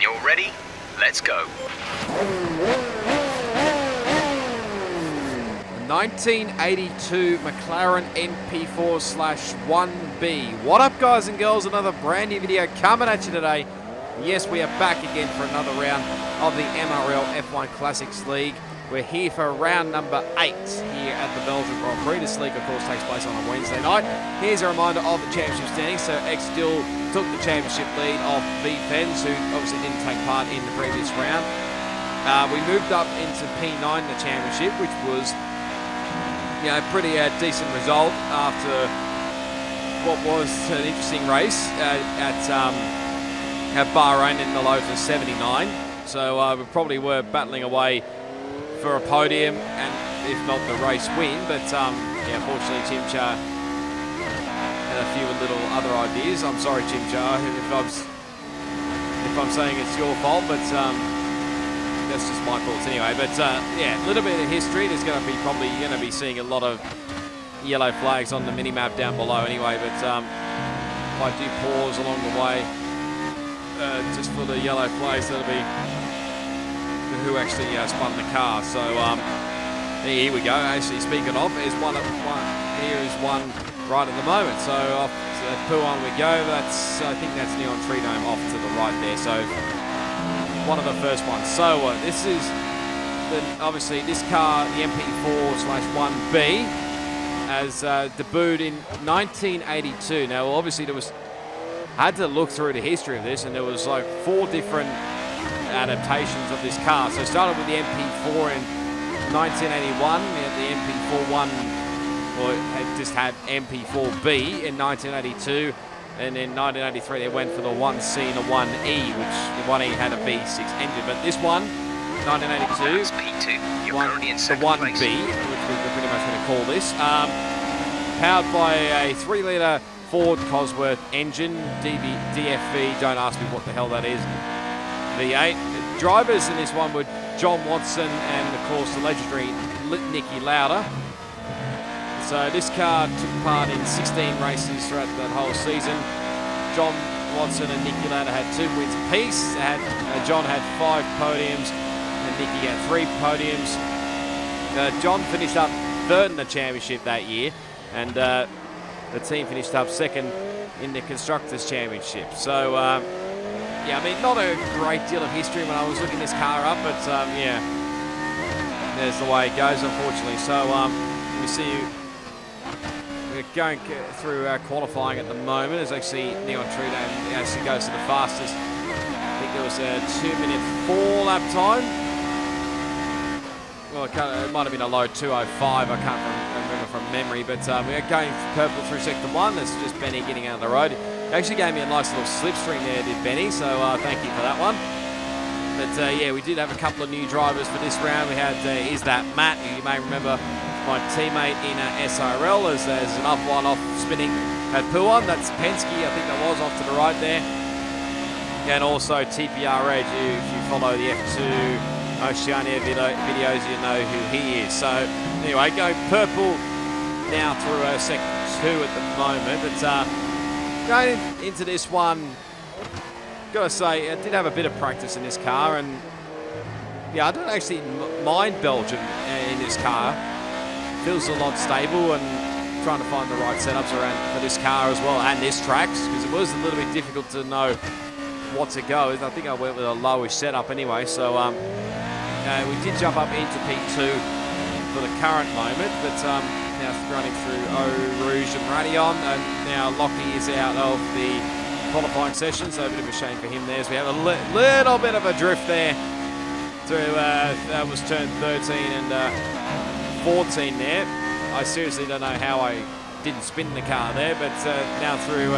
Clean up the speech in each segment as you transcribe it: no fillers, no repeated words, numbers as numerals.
you're ready, let's go. 1982 McLaren MP4/1B. What up, guys and girls? Another brand new video coming at you today. Yes, we are back again for another round of the MRL F1 Classics League. We're here for round number 8 here at the Belgium Grand Prix. This league, of course, takes place on a Wednesday night. Here's a reminder of the championship standings. So X still took the championship lead of V Fens, who obviously didn't take part in the previous round. We moved up into P9 in the championship, which was, you know, pretty decent result after what was an interesting race at Bahrain in the lows of 79. So we probably were battling away for a podium and if not the race win, but yeah, fortunately Chimchar had a few little other ideas. I'm sorry, Chimchar, if I'm saying it's your fault, but that's just my thoughts anyway. But yeah, a little bit of history. There's going to be probably seeing a lot of yellow flags on the mini map down below anyway. But if I do pause along the way, just for the yellow flags, that'll be who actually spun the car. So here we go. Actually, speaking of, here's one right at the moment. So off to Puan we go. I think that's Neon Tree Dome off to the right there. So one of the first ones. So this is obviously this car, the MP4/1B, has debuted in 1982. Now, obviously, had to look through the history of this, and there was like 4 different adaptations of this car. So it started with the MP4 in 1981. The MP41, well, it just had MP4B in 1982. And in 1983, they went for the 1C and the 1E, which the 1E had a V6 engine. But this one, 1982, P2. You're the currently in 1B, second place. which we're pretty much going to call this, powered by a 3-litre Ford Cosworth engine, DFV, don't ask me what the hell that is, V8. The drivers in this one were John Watson and, of course, the legendary Nicky Lauda. So this car took part in 16 races throughout that whole season. John Watson and Nicky Lauda had 2 wins apiece. John had 5 podiums and Nicky had 3 podiums. John finished up 3rd in the championship that year, and the team finished up 2nd in the Constructors' Championship. So, yeah, I mean, not a great deal of history when I was looking this car up, but yeah, there's the way it goes, unfortunately. So, we see we're going through qualifying at the moment. There's actually Neon Tree Dome actually goes to the fastest. I think there was a 2-minute 4 lap time. Well, it might have been a low 2:05. I can't remember from memory, but we're going purple through sector 1. That's just Benny getting out of the road. He actually gave me a nice little slipstream there, did Benny, so thank you for that one. But yeah, we did have a couple of new drivers for this round. We had Is That Matt, who you may remember, my teammate in SRL, as there's an off spinning at Puan. That's Penske, I think that was off to the right there. And also TPR Edge, if you follow the F2 Oceania videos, you know who he is. So anyway, going purple now through sector 2 at the moment. But going into this one, gotta say, I did have a bit of practice in this car, and yeah, I don't actually mind Belgium in this car. Feels a lot stable, and trying to find the right setups around for this car as well, and this track, because it was a little bit difficult to know what to go with. I think I went with a lowish setup anyway. So we did jump up into P2 for the current moment, but now running through Eau Rouge and Radion, and now Lockie is out of the qualifying session, so a bit of a shame for him there. So we have a little bit of a drift there through, that was turn 13 and 14 there. I seriously don't know how I didn't spin the car there, but now through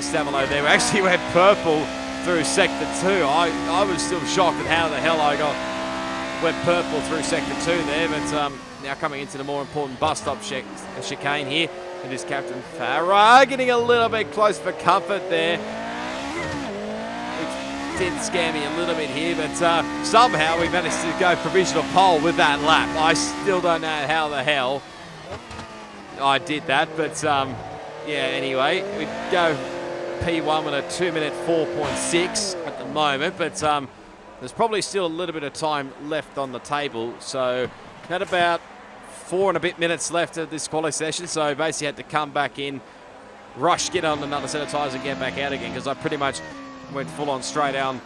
Stavilo there, we actually went purple through sector 2. I was still shocked at how the hell I went purple through sector 2 there, but now coming into the more important bus stop chicane here, it is Captain Farah getting a little bit close for comfort there, which did scare me a little bit here, but somehow we managed to go provisional pole with that lap. I still don't know how the hell I did that, but yeah, anyway, we go P1 with a 2-minute 4.6 at the moment, but there's probably still a little bit of time left on the table. So had about 4 and a bit minutes left of this quality session, so basically had to come back in, rush, get on another set of tyres and get back out again, because I pretty much went full on straight down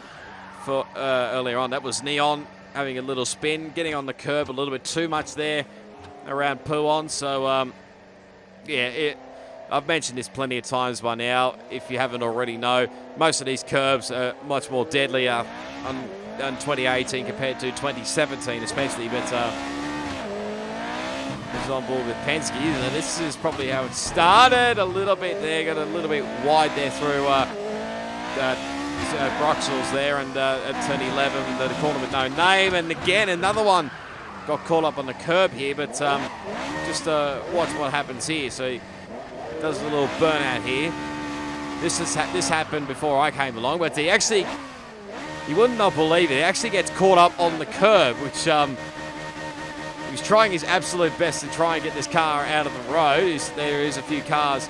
for earlier on. That was Neon having a little spin, getting on the curb a little bit too much there around Pouon. So yeah, I've mentioned this plenty of times by now. If you haven't already know, most of these curbs are much more deadly on 2018 compared to 2017 especially, but is on board with Penske. And this is probably how it started. A little bit there, got a little bit wide there through Bruxelles there, and at turn 11, the corner with no name, and again another one got caught up on the curb here, but just watch what happens here. So he does a little burnout here. This happened before I came along, but he would not believe it. He actually gets caught up on the curb, which he was trying his absolute best to try and get this car out of the road. There is a few cars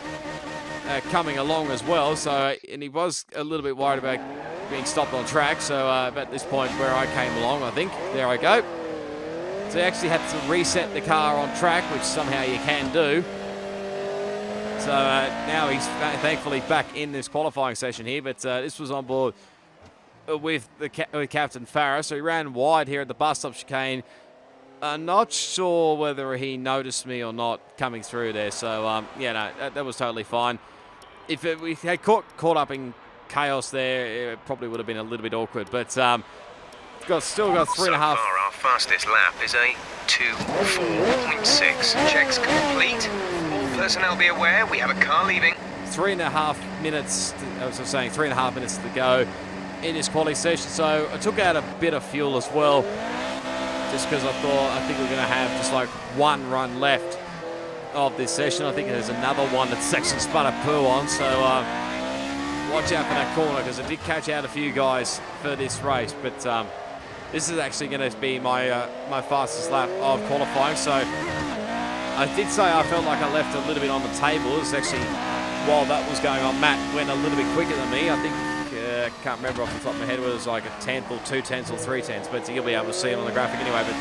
coming along as well, so, and he was a little bit worried about being stopped on track. So at this point where I came along, I think, there I go. So he actually had to reset the car on track, which somehow you can do. So now he's thankfully back in this qualifying session here, but this was on board with Captain Farah. So he ran wide here at the bus stop chicane. Not sure whether he noticed me or not coming through there. So yeah, no, that was totally fine. If we had caught up in chaos there, it probably would have been a little bit awkward. But still got 3.5. So far, our fastest lap is a 2:04.6. Checks complete. All personnel be aware, we have a car leaving. 3.5 minutes. I was saying 3.5 minutes to go in this quality session. So I took out a bit of fuel as well, just because I think we're going to have just like one run left of this session. I think there's another one that's section spun at Pouon, so watch out for that corner, because I did catch out a few guys for this race. But this is actually going to be my my fastest lap of qualifying. So I did say I felt like I left a little bit on the table. It's actually, while that was going on, Matt went a little bit quicker than me. I think, I can't remember off the top of my head whether it was like a 10th or 2 tenths or 3 tenths, but you'll be able to see it on the graphic anyway. But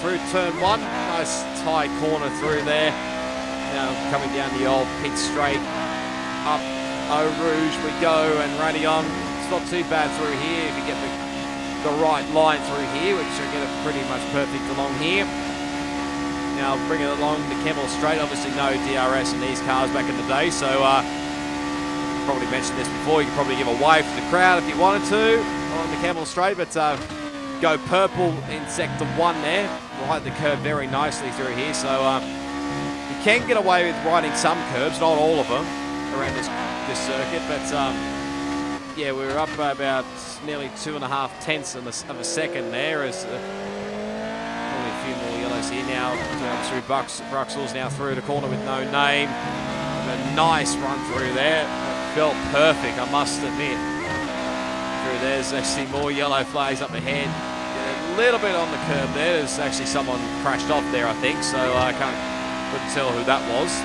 through turn 1, nice tight corner through there. Now coming down the old pit straight, up Eau Rouge we go, and Radion. It's not too bad through here if you get the right line through here, which will get it pretty much perfect along here. Now bring it along the Kemmel Straight. Obviously no DRS in these cars back in the day, so probably mentioned this before, you could probably give a wave to the crowd if you wanted to on the Kemmel Straight, but go purple in sector 1 there, ride the curve very nicely through here. So you can get away with riding some curbs, not all of them, around this circuit, but yeah, we were up by about nearly 2.5 tenths of a second there, as only a few more yellows here now. Through Bruxelles, now through the corner with no name. A nice run through there. Felt perfect, I must admit. Through there's actually more yellow flags up ahead. A little bit on the curb there. There's actually someone crashed off there, I think. So I couldn't tell who that was.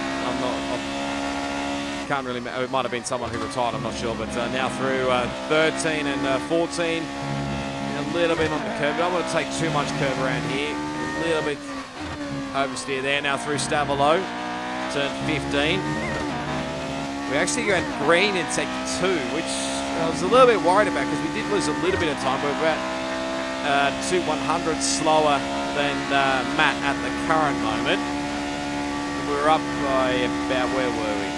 Can't really. It might have been someone who retired. I'm not sure. But now through 13 and 14, a little bit on the curb. I don't want to take too much curb around here. A little bit oversteer there. Now through Stavelot, turn 15. We actually went green in sector 2, which I was a little bit worried about, because we did lose a little bit of time. We're about 2/100 slower than Matt at the current moment. We were up by about, where were we?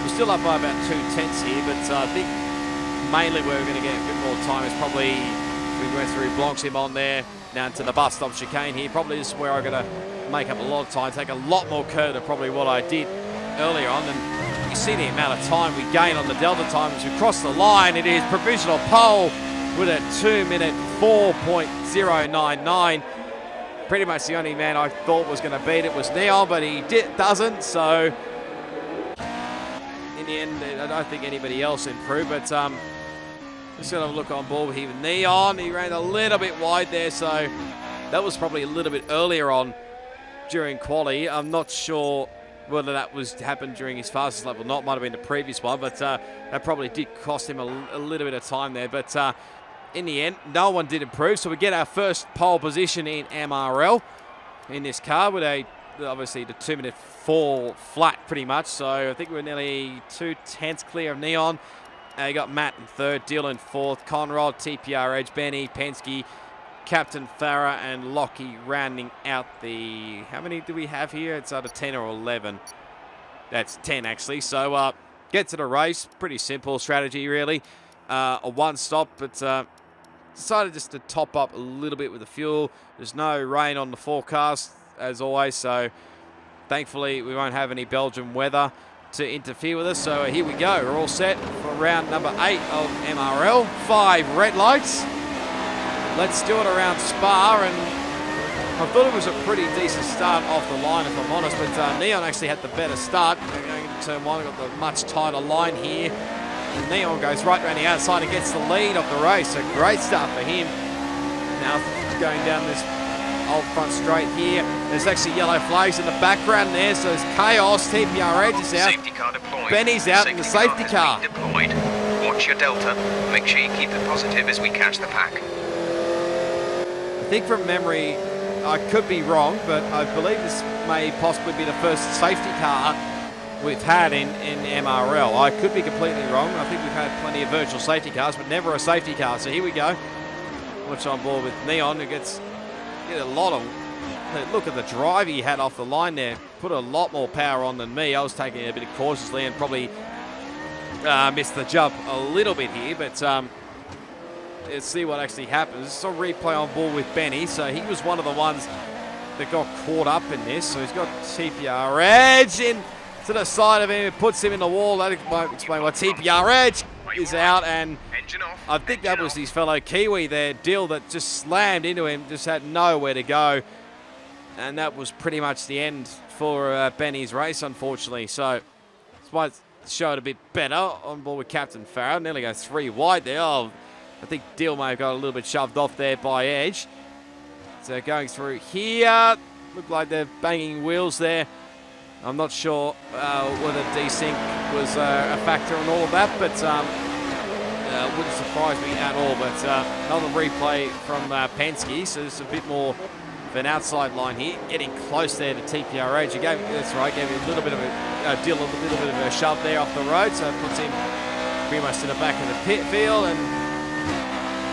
We're still up by about 2 tenths here, but I think mainly where we're going to get a bit more time is probably if we went through Blanc-Simon there, down to the bus stop chicane here. Probably this is where I'm going to make up a lot of time, take a lot more curve than probably what I did earlier on. And you see the amount of time we gain on the Delta time as we cross the line. It is provisional pole with a 2-minute 4.099. Pretty much the only man I thought was going to beat it was Neon, but he doesn't. So in the end, I don't think anybody else improved. But just going to have a look on board here with Neon. He ran a little bit wide there, so that was probably a little bit earlier on during quali. I'm not sure Whether that was happened during his fastest lap or not, might have been the previous one, but that probably did cost him a little bit of time there. But in the end, no one did improve, so we get our first pole position in MRL in this car with obviously the 2-minute fall flat pretty much. So I think we're nearly 2/10 clear of Neon. You got Matt in third, Dylan fourth, Conrad, TPR Edge, Benny, Penske, Captain Farah and Lockie rounding out the... How many do we have here? It's either 10 or 11. That's 10 actually. So get to the race. Pretty simple strategy really. A one stop, but decided just to top up a little bit with the fuel. There's no rain on the forecast as always, so thankfully we won't have any Belgium weather to interfere with us. So here we go. We're all set for round number 8 of MRL. 5 red lights. Let's do it around Spa, and I thought it was a pretty decent start off the line, if I'm honest, but Neon actually had the better start. They're going into turn 1, got the much tighter line here. And Neon goes right around the outside and gets the lead of the race. A great start for him. Now going down this old front straight here. There's actually yellow flags in the background there, so there's chaos. TPR Edge is out. Safety car deployed. Benny's out in the safety car. Deployed. Watch your delta. Make sure you keep it positive as we catch the pack. I think from memory, I could be wrong, but I believe this may possibly be the first safety car we've had in MRL. I could be completely wrong. I think we've had plenty of virtual safety cars, but never a safety car. So here we go. Much on board with Neon, who gets a lot of... Look at the drive he had off the line there. Put a lot more power on than me. I was taking it a bit cautiously and probably missed the jump a little bit here, but... let's see what actually happens. It's a replay on board with Benny. So he was one of the ones that got caught up in this. So he's got TPR Edge in to the side of him. It puts him in the wall. That might explain why TPR Edge is out. And I think that was his fellow Kiwi there, Dill, that just slammed into him. Just had nowhere to go. And that was pretty much the end for Benny's race, unfortunately. So that's why it showed a bit better on board with Captain Farah. Nearly go 3 wide there. Oh, I think Dill may have got a little bit shoved off there by Edge. So going through here, look like they're banging wheels there. I'm not sure whether desync was a factor in all of that, but wouldn't surprise me at all. But another replay from Penske, so there's a bit more of an outside line here, getting close there to TPR Edge. That's right, gave him a little bit of Dill a little bit of a shove there off the road, so it puts him pretty much to the back of the pit field, and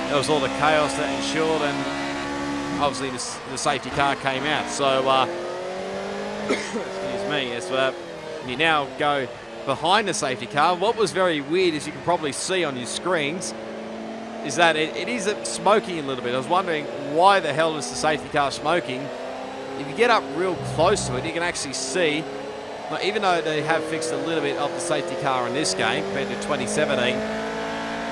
that was all the chaos that ensured, and obviously the safety car came out. So, excuse me, as you now go behind the safety car. What was very weird, as you can probably see on your screens, is that it is smoking a little bit. I was wondering why the hell is the safety car smoking? If you get up real close to it, you can actually see, even though they have fixed a little bit of the safety car in this game compared to 2017,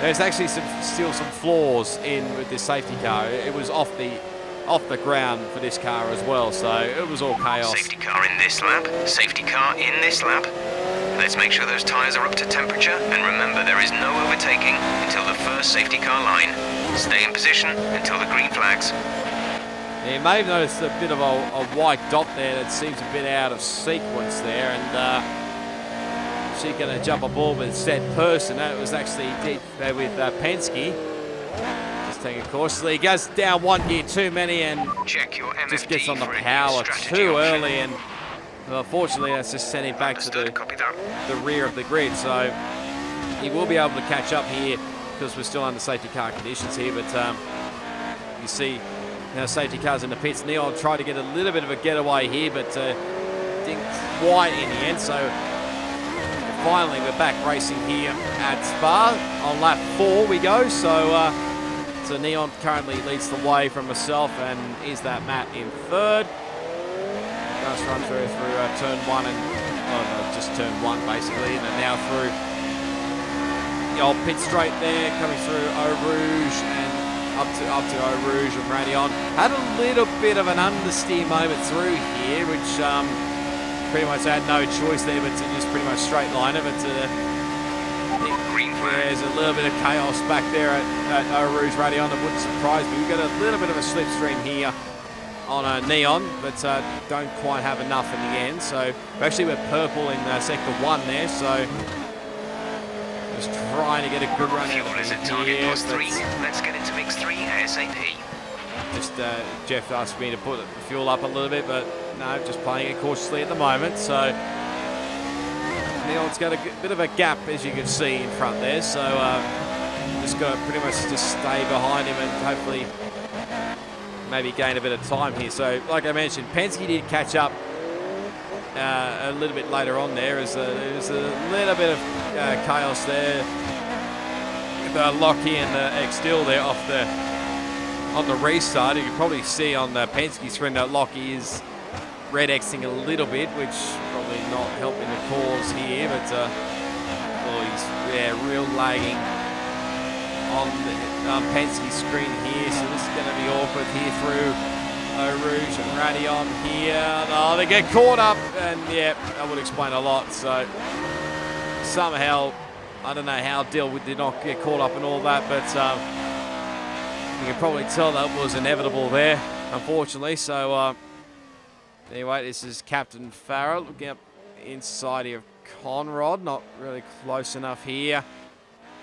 there's actually still some flaws with this safety car. It was off the ground for this car as well, so it was all chaos. Safety car in this lap. Safety car in this lap. Let's make sure those tyres are up to temperature, and remember there is no overtaking until the first safety car line. Stay in position until the green flags. Yeah, you may have noticed a bit of a white dot there that seems a bit out of sequence there, and she's going to jump aboard with said person. That was actually with Penske. Just taking it cautiously. He goes down 1 gear too many and check your MFD just gets on the power too early, and unfortunately that's just sent him back to the rear of the grid. So he will be able to catch up here because we're still under safety car conditions here, but you see safety cars in the pits. Neon tried to get a little bit of a getaway here, but didn't quite in the end. So finally, we're back racing here at Spa. On lap 4 we go. So Neon currently leads the way from myself, and is that Matt in third. Just run through turn 1 and just turn 1 basically, and then now through the old pit straight there, coming through Eau Rouge and up to Eau Rouge and Radion. Had a little bit of an understeer moment through here, which pretty much had no choice there but to just pretty much straight line it. But there's a little bit of chaos back there at Eau Rouge Radion. That wouldn't surprise me. We've got a little bit of a slipstream here on a Neon, but don't quite have enough in the end. So we actually went purple in sector 1 there, so just trying to get a good run. Fuel is at target plus 3. Let's get into mix 3 ASAP. Just Jeff asked me to put the fuel up a little bit, but no, just playing it cautiously at the moment. So Neon's got a bit of a gap, as you can see in front there. So just got to pretty much just stay behind him and hopefully maybe gain a bit of time here. So like I mentioned, Penske did catch up a little bit later on there. There's a little bit of chaos there. The Lockie and the X-Steel there on the restart. You can probably see on the Penske screen that Lockie is red Xing a little bit, which probably not helping the cause here, but he's real lagging on the Penske screen here, so this is going to be awkward here through Eau Rouge and Radion here. Oh, they get caught up, and yeah, that would explain a lot. So somehow, I don't know how Dill did not get caught up and all that, but you can probably tell that was inevitable there, unfortunately. So anyway, this is Captain Farrell looking up inside here of Conrad, not really close enough here.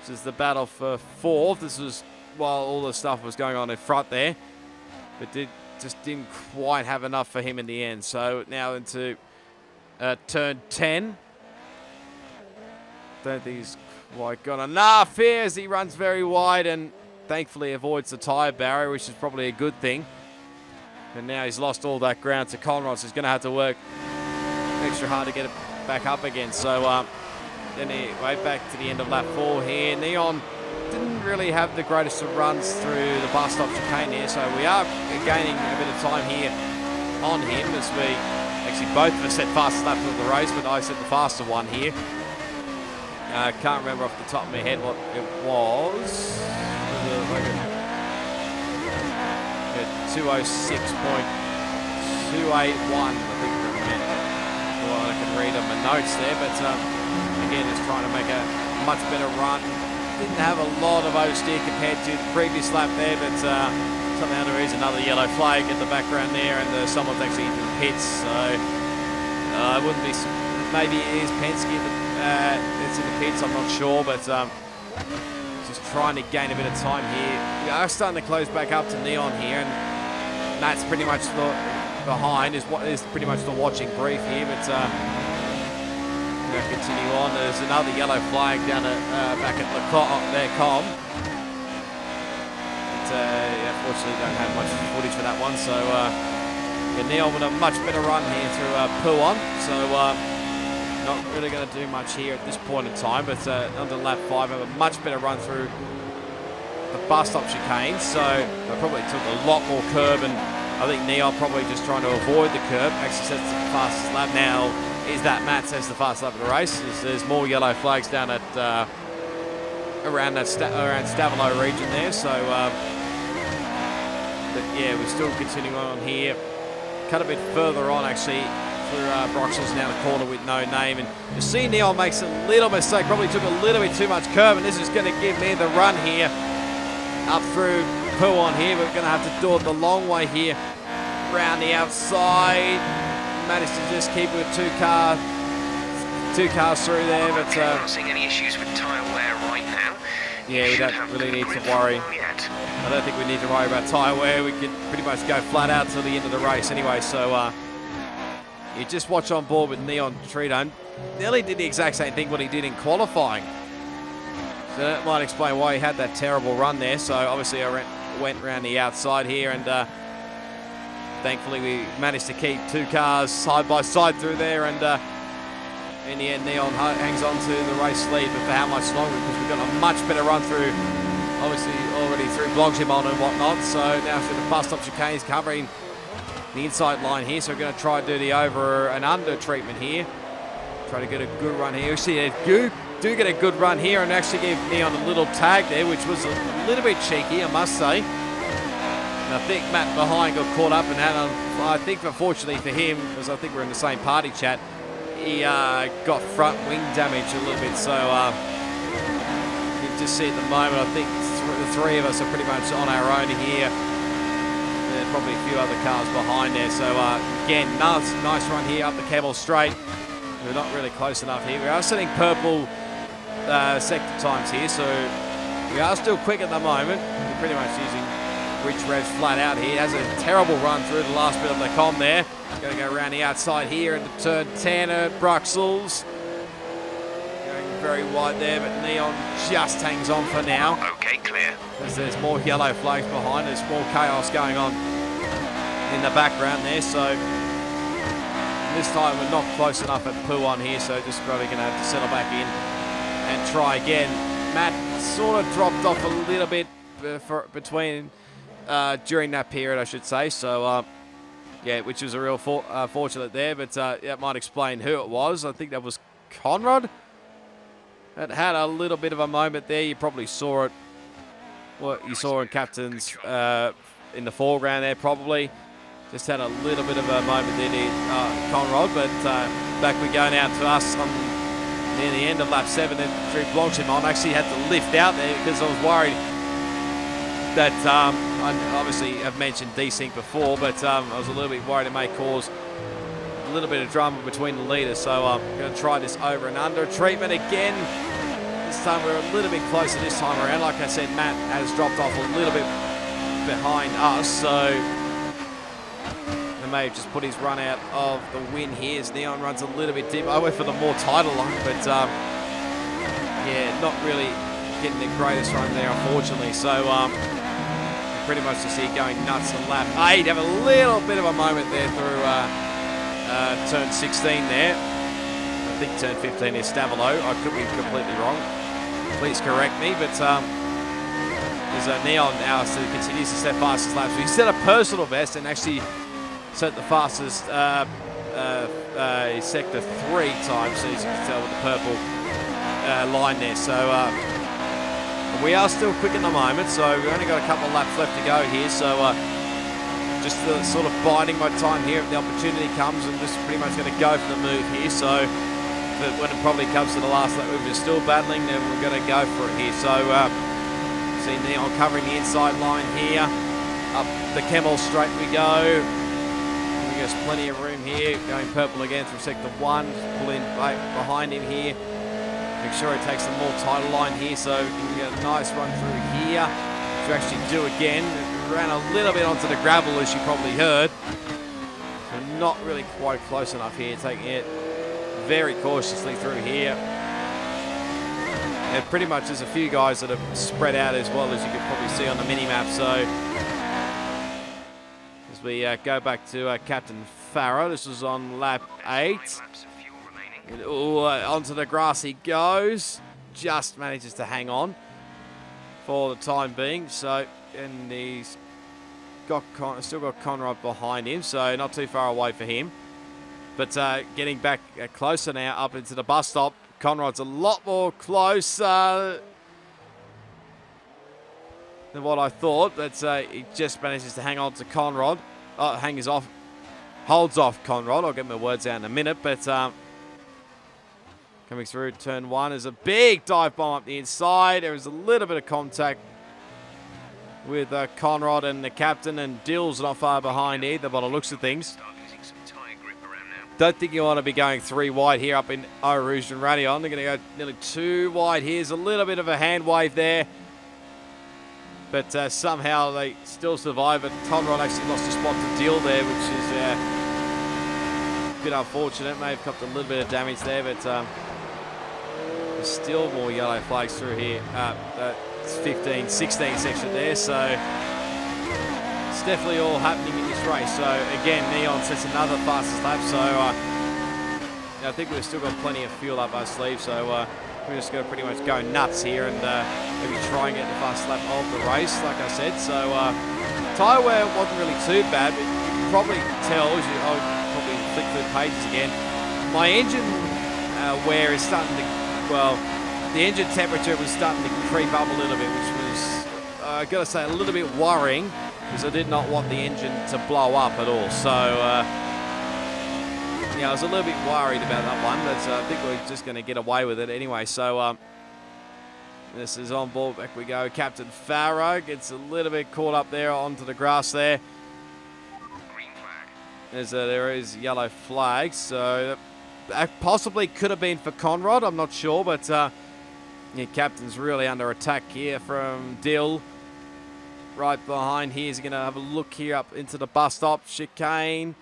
This is the battle for 4th. This was while all the stuff was going on in front there, but just didn't quite have enough for him in the end. So now into turn 10. Don't think he's quite got enough here as he runs very wide and thankfully avoids the tyre barrier, which is probably a good thing. And now he's lost all that ground to Conrad, so he's going to have to work extra hard to get it back up again. So anyway, back to the end of lap 4 here. Neon didn't really have the greatest of runs through the bus stop chicane here, so we are gaining a bit of time here on him as we actually both of us set fastest lap of the race, but I set the faster one here. Can't remember off the top of my head what it was. Like a 206.281, I think it meant. Well, I can read on my notes there, but again, just trying to make a much better run. Didn't have a lot of oversteer compared to the previous lap there, but somehow there is another yellow flag in the background there, and someone's actually in the pits, so I wouldn't be. Maybe it is Penske that's in the pits, I'm not sure, but just trying to gain a bit of time here. We are starting to close back up to Neon here, and Matt's pretty much behind is pretty much the watching brief here, but we're going to continue on. There's another yellow flag down back at their com. Unfortunately, don't have much footage for that one, so Neon with a much better run here through Pouon, so not really going to do much here at this point in time, but under lap 5 have a much better run through the bus stop chicane, so they probably took a lot more curb, and I think Neon probably just trying to avoid the curb. Actually sets the fastest lap now. Is that Matt sets the fastest lap of the race? There's more yellow flags down at around Stavelot region there, so but yeah, we're still continuing on here. Cut a bit further on actually through Broxels now the corner with no name, and you see Neon makes a little mistake, probably took a little bit too much curb, and this is going to give me the run here up through Pouon here. We're going to have to do it the long way here around the outside. Managed to just keep it with two cars through there, but I'm not seeing any issues with tyre wear right now. Yeah, we don't really need to worry. I don't think we need to worry about tyre wear. We can pretty much go flat out till the end of the race anyway. So you just watch on board with Neon Trito. Nearly did the exact same thing what he did in qualifying. So that might explain why he had that terrible run there. So obviously I went around the outside here, and thankfully we managed to keep two cars side by side through there, and in the end Neon hangs on to the race lead, but for how much longer, because we've got a much better run through, obviously already through Belgium and whatnot. So now through the bus stop chicanes covering the inside line here, so we're going to try and do the over and under treatment here. Try to get a good run here. We see do get a good run here, and actually give Neon a little tag there, which was a little bit cheeky, I must say. And I think Matt behind got caught up in that. I think unfortunately for him, because I think we're in the same party chat, he got front wing damage a little bit. So you just see at the moment, I think the three of us are pretty much on our own here. there's probably a few other cars behind there. So again, nice run here up the Camel Straight. We're not really close enough here. We are setting purple sector times here, so we are still quick at the moment. We're pretty much using Rich Revs flat out here. Has a terrible run through the last bit of the com there. Going to go around the outside here into turn 10 at Bruxelles. Going very wide there, but Neon just hangs on for now. Okay, clear. As there's more yellow flags behind, there's more chaos going on in the background there. So this time we're not close enough at P1 here, so just probably going to have to settle back in and try again. Matt sort of dropped off a little bit during that period, I should say. So yeah, which was a real fortunate there, but that might explain who it was. I think that was Conrad. It had a little bit of a moment there. You probably saw it. What you saw in Captain's in the foreground there, probably. Just had a little bit of a moment there, Conrad. But back we go now to us on near the end of lap 7 and through Blanchimont. I actually had to lift out there because I was worried that I obviously have mentioned desync before, but I was a little bit worried it may cause a little bit of drama between the leaders. So I'm going to try this over and under treatment again. This time we're a little bit closer this time around. Like I said, Matt has dropped off a little bit behind us, so he may have just put his run out of the win here as Neon runs a little bit deep. I went for the more tighter line, but yeah, not really getting the greatest run there, unfortunately. So pretty much just see going nuts on lap 8. Have a little bit of a moment there through turn 16 there. I think turn 15 is Stavolo. I could be completely wrong. Please correct me, but there's a Neon now continues to set fastest laps. So he set a personal best and actually set the fastest sector 3 times, so as you can tell with the purple line there. So we are still quick at the moment, so we've only got a couple of laps left to go here. So just sort of biding my time here if the opportunity comes, and just pretty much going to go for the move here. So but when it probably comes to the last lap, we're still battling, then we're going to go for it here. So see Neon covering the inside line here. Up the Camel Straight we go. There's plenty of room here. Going purple again through sector 1. Pull in behind him here. Make sure he takes the more tighter line here, so we can get a nice run through here to actually do again. It ran a little bit onto the gravel, as you probably heard. So not really quite close enough here, taking it very cautiously through here. And pretty much there's a few guys that have spread out as well, as you can probably see on the mini-map. So as we go back to Captain Farah, this was on lap 8. Onto the grass he goes. Just manages to hang on for the time being. So, and he's got still got Conrad behind him, so not too far away for him. But getting back closer now up into the bus stop. Conrad's a lot more close than what I thought. But he just manages to hang on to Conrad. Holds off Conrad. I'll get my words out in a minute, but. Coming through turn 1 is a big dive bomb up the inside. There is a little bit of contact with Conrad and the captain, and Dill's not far behind either by the looks of things. Don't think you want to be going 3 wide here up in Eau Rouge and Radion. They're going to go nearly 2 wide. Here's a little bit of a hand wave there. But somehow they still survive it. Conrad actually lost a spot to Dill there, which is a bit unfortunate. May have copped a little bit of damage there, but there's still more yellow flags through here. 15, 16 section there, so it's definitely all happening in this race. So again, Neon sets another fastest lap, so I think we've still got plenty of fuel up our sleeves, so we're just going to pretty much go nuts here and maybe try and get the fastest lap of the race, like I said. So tyre wear wasn't really too bad, but you can probably tell, I'll probably flick through the pages again, my engine wear is starting to, well, the engine temperature was starting to creep up a little bit, which was, I've got to say, a little bit worrying, because I did not want the engine to blow up at all. So, yeah, I was a little bit worried about that one, but I think we're just going to get away with it anyway. So, this is on board. Back we go. Captain Farrow gets a little bit caught up there onto the grass there. as there is yellow flags. So that possibly could have been for Conrad. I'm not sure, but yeah, captain's really under attack here from Dill. Right behind here. He's going to have a look here up into the bus stop. Chicane.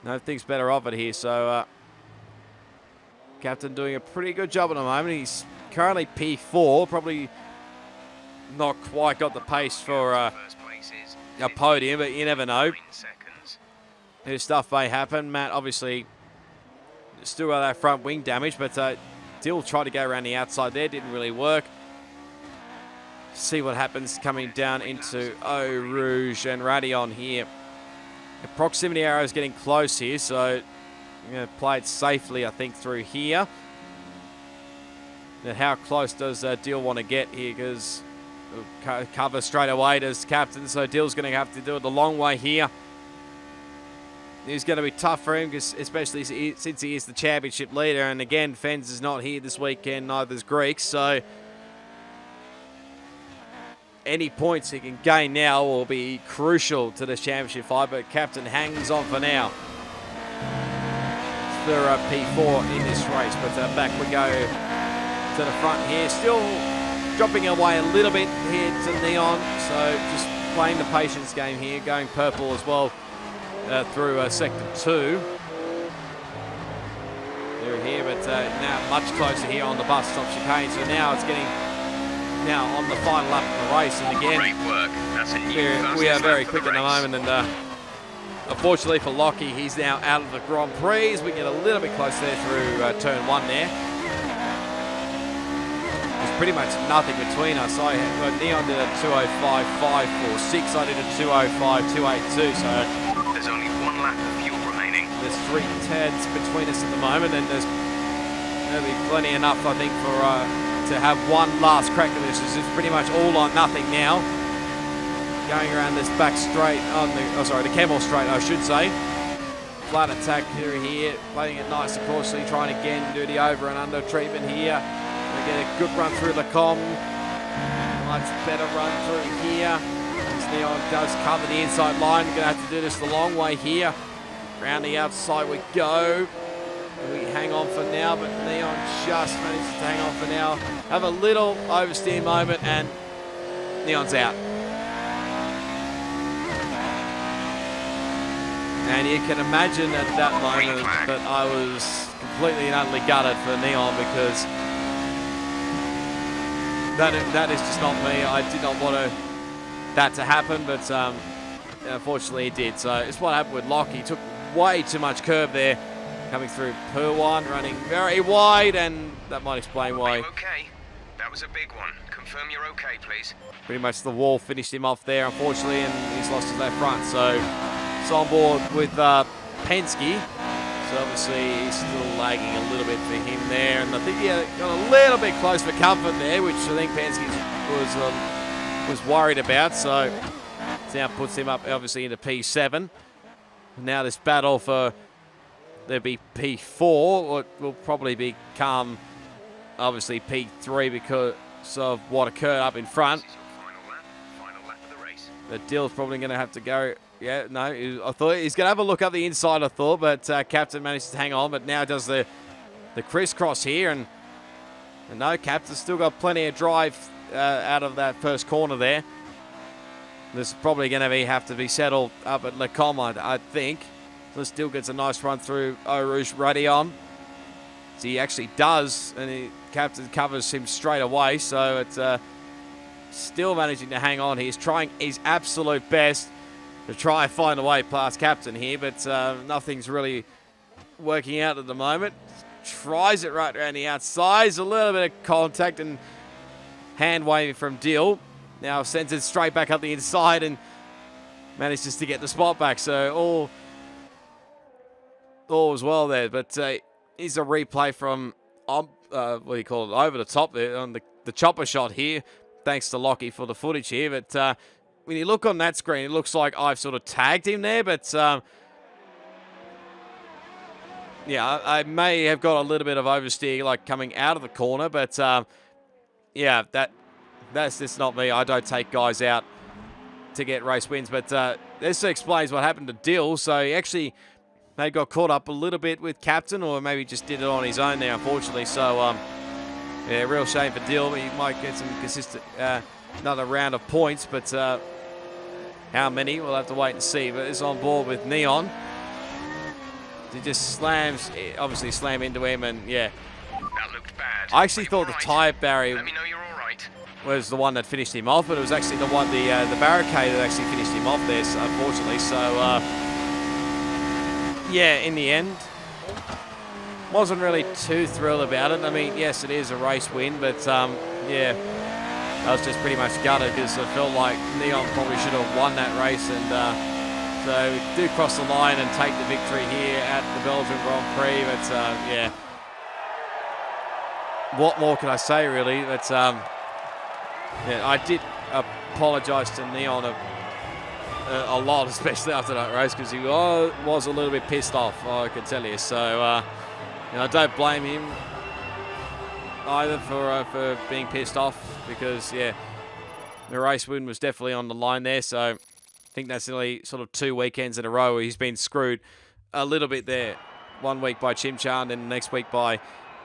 No, thinks better of it here. So captain doing a pretty good job at the moment. He's currently P4. Probably not quite got the pace for a podium, but you never know. New stuff may happen. Matt obviously still got that front wing damage, but Dill tried to go around the outside there. Didn't really work. See what happens coming down into Eau Rouge and Radion here. The proximity arrow is getting close here, so I'm going to play it safely, I think, through here. Now, how close does Dill want to get here? Because cover straight away does captain, so Dill's going to have to do it the long way here. It's going to be tough for him, because especially since he is the championship leader. And again, Fens is not here this weekend, neither is Greek, so any points he can gain now will be crucial to this championship fight, but captain hangs on for now. For P4 in this race, but back we go to the front here. Still dropping away a little bit here to Neon, so just playing the patience game here, going purple as well through sector 2. They're here, but now much closer here on the bus stop chicane, so now it's getting on the final lap of the race, and again, great work. That's a new we are very quick at the moment, and unfortunately for Lockie, he's now out of the Grand Prix as we get a little bit close there through turn 1 there. There's pretty much nothing between us. Neon did a 2:05.546, I did a 2:05.282, so there's only 1 lap of fuel remaining. There's 3 tenths between us at the moment, and there'll be plenty enough, I think, for to have one last crack at this. It's pretty much all or nothing now. Going around this back straight on the Camel straight, I should say. Flat attack here, playing it nice and cautiously, trying again to do the over and under treatment here. Gonna get a good run through the com. Much better run through here. As Neon does cover the inside line. Gonna have to do this the long way here. Round the outside we go. We hang on for now, but Neon just manages to hang on for now. Have a little oversteer moment, and Neon's out. And you can imagine at that moment that I was completely and utterly gutted for Neon, because that is just not me. I did not want that to happen, but unfortunately it did. So it's what happened with Locke. He took way too much curb there. Coming through Purwan, running very wide, and that might explain why. Okay, that was a big one. Confirm you're okay, please. Pretty much the wall finished him off there, unfortunately, and he's lost his left front. So it's on board with Penske. So obviously he's still lagging a little bit for him there, and I think he got a little bit close for comfort there, which I think Penske was worried about. So it now puts him up obviously into P7. Now this battle for there'll be P4, or it will probably become obviously P3 because of what occurred up in front. Final lap of the race. But Dill's probably going to have to go. Yeah, no, I thought he's going to have a look up the inside, I thought, but Captain managed to hang on, but now does the crisscross here, and no, Captain's still got plenty of drive out of that first corner there. This is probably going to have to be settled up at Le Com, I think. So still gets a nice run through Eau Rouge Radion. So he actually does, and Captain covers him straight away. So it's still managing to hang on. He's trying his absolute best to try and find a way past Captain here, but nothing's really working out at the moment. Tries it right around the outside. A little bit of contact and hand waving from Dill. Now sends it straight back up the inside and manages to get the spot back. So all was well there, but here's a replay from what do you call it, over the top there on the chopper shot here. Thanks to Lockie for the footage here, but when you look on that screen, it looks like I've sort of tagged him there, but yeah, I may have got a little bit of oversteer, like coming out of the corner, but yeah, that's just not me. I don't take guys out to get race wins, but this explains what happened to Dill. So he actually maybe got caught up a little bit with Captain, or maybe just did it on his own there, unfortunately. So, yeah, real shame for Dill. He might get some consistent, another round of points, but how many? We'll have to wait and see. But it's on board with Neon. He just slams, obviously slam into him, and yeah. That looked bad. I actually thought the tyre barrier Let me know you're all right. was the one that finished him off, but it was actually the barricade that actually finished him off there, so unfortunately. So, yeah, in the end, wasn't really too thrilled about it. I mean, yes, it is a race win, but yeah, I was just pretty much gutted because I felt like Neon probably should have won that race, and so we do cross the line and take the victory here at the Belgian Grand Prix. But yeah, what more can I say really? But yeah, I did apologise to Neon a lot, especially after that race, because he was a little bit pissed off, I can tell you. So you know, I don't blame him either for being pissed off, because yeah, the race win was definitely on the line there. So I think that's nearly sort of 2 weekends in a row where he's been screwed a little bit there. 1 week by Chimchar and then the next week by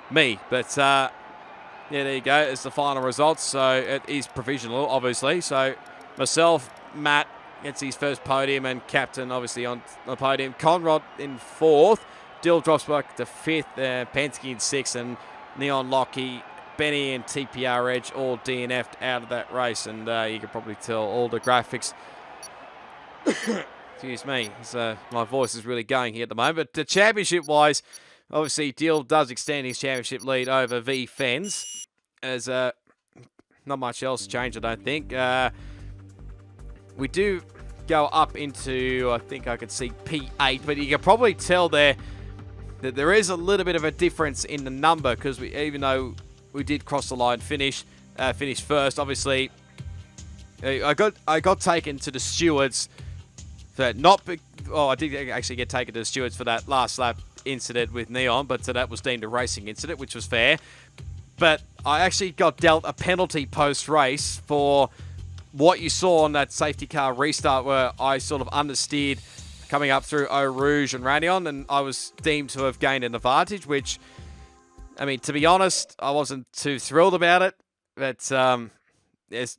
me. But yeah, there you go. It's the final results. So it is provisional, obviously. So myself, Matt gets his first podium, and Captain obviously on the podium. Conrad in 4th. Dill drops back to 5th. Penske in 6th. And Neon, Lockie, Benny and TPR Edge all DNF'd out of that race. And you can probably tell all the graphics. Excuse me, so my voice is really going here at the moment. But championship-wise, obviously Dill does extend his championship lead over V Fens, as not much else changed, I don't think. We do go up into, I think I could see P8, but you can probably tell there that there is a little bit of a difference in the number, because even though we did cross the line, finish first, obviously I got taken to the stewards. I did actually get taken to the stewards for that last lap incident with Neon, but that was deemed a racing incident, which was fair. But I actually got dealt a penalty post-race for what you saw on that safety car restart, where I sort of understeered coming up through Eau Rouge and Ranion, and I was deemed to have gained an advantage, which, I mean, to be honest, I wasn't too thrilled about it. But there's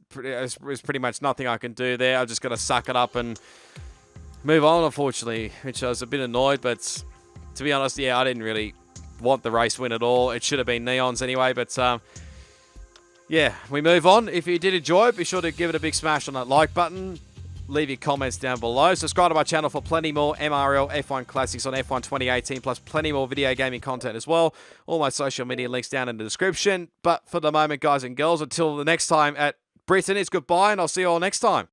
pretty much nothing I can do there. I just got to suck it up and move on, unfortunately, which I was a bit annoyed. But to be honest, yeah, I didn't really want the race win at all. It should have been Neon's anyway. But yeah, we move on. If you did enjoy it, be sure to give it a big smash on that like button. Leave your comments down below. Subscribe to my channel for plenty more MRL F1 classics on F1 2018, plus plenty more video gaming content as well. All my social media links down in the description. But for the moment, guys and girls, until the next time at Britain, it's goodbye, and I'll see you all next time.